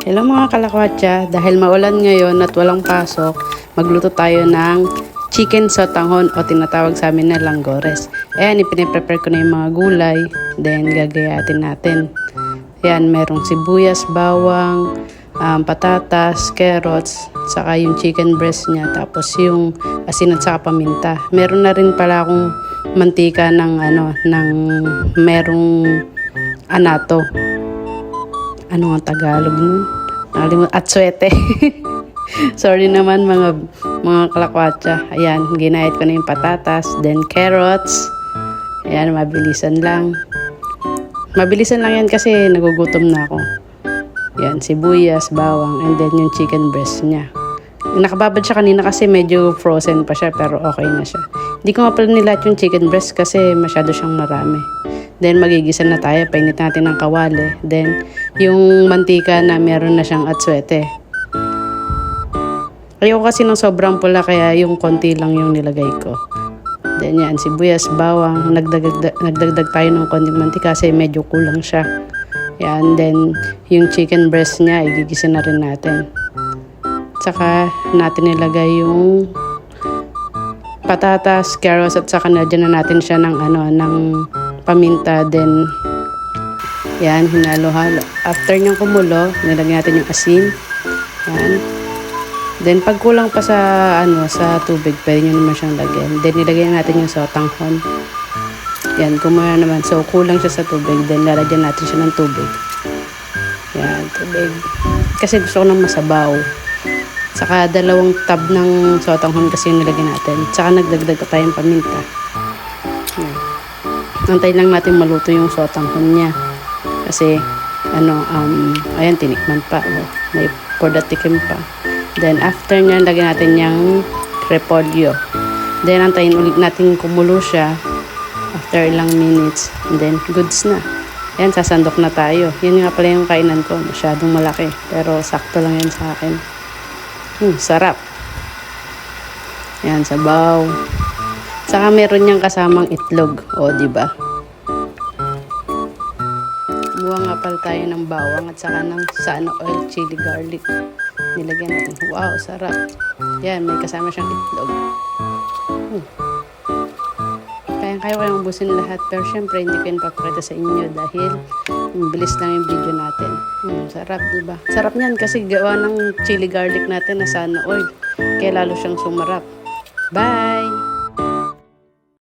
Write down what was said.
Hello mga kalakwatsa, dahil maulan ngayon at walang pasok, magluto tayo ng chicken sotanghon o tinatawag sa amin na langgores. Ayan, ipine-prepare ko na yung mga gulay, then gagayatin natin. Ayan, merong sibuyas, bawang, patatas, carrots, saka yung chicken breast niya, tapos yung asin at saka paminta. Meron na rin pala akong mantika ng merong anato. Ano ang Tagalog nun? Atsuete. Sorry naman mga kalakwatsa. Ayan, ginayat ko na yung patatas, then carrots. Ayan, mabilisan lang. Mabilisan lang yan kasi nagugutom na ako. Ayan, sibuyas, bawang, and then yung chicken breast niya. Nakababad siya kanina kasi medyo frozen pa siya, pero okay na siya. Hindi ko nga pala nilat yung chicken breast kasi masyado siyang marami. Then magigisa na tayo, painit natin ng kawali. Then yung mantika na meron na siyang atsuete. Ayoko kasi ng sobrang pula kaya yung konti lang yung nilagay ko. Then yan, sibuyas, bawang, nagdagdag tayo ng konting mantika kasi medyo kulang siya. Yan, then yung chicken breast niya, igigisa na rin natin. Saka natin nilagay yung patatas, carrots, at saka nadyan na natin siya ng paminta. Then yan, hinalo-halo. After niyang kumulo, nilagyan natin yung asin. Yan. Then pag kulang pa sa tubig, pwede niyo naman siyang lagyan. Then nilagyan natin yung sotanghon. Yan, kumulo naman. So kulang siya sa tubig, then lalagyan natin siya ng tubig. Yan, tubig. Kasi gusto ko ng masabaw. Saka 2 tab ng sotanghon kasi yung nilagyan natin. Saka nagdagdag pa tayong paminta. Yan. Antayin lang natin maluto yung sotanghon niya. Kasi, ayan, tinikman pa. May podatikim pa. Then, after nyan, lagyan natin yung repolyo. Then, antayin ulit natin kumulo siya. After ilang minutes. And then, goods na. Ayan, sasandok na tayo. Yun nga pala yung kainan ko. Masyadong malaki. Pero, sakto lang yan sa akin. Sarap. Ayan, sabaw. Saka meron niyang kasamang itlog. O, diba? Kumuha nga pala tayo ng bawang at saka ng sana oil, chili, garlic. Nilagyan natin. Wow, sarap. Yan, may kasama siyang itlog. Kaya kayong ubusin lahat. Pero syempre, hindi ko yun papakita sa inyo dahil bilis lang yung video natin. Sarap, diba? Sarap niyan kasi gawa ng chili garlic natin na sana oil. Kaya lalo siyang sumarap. Bye!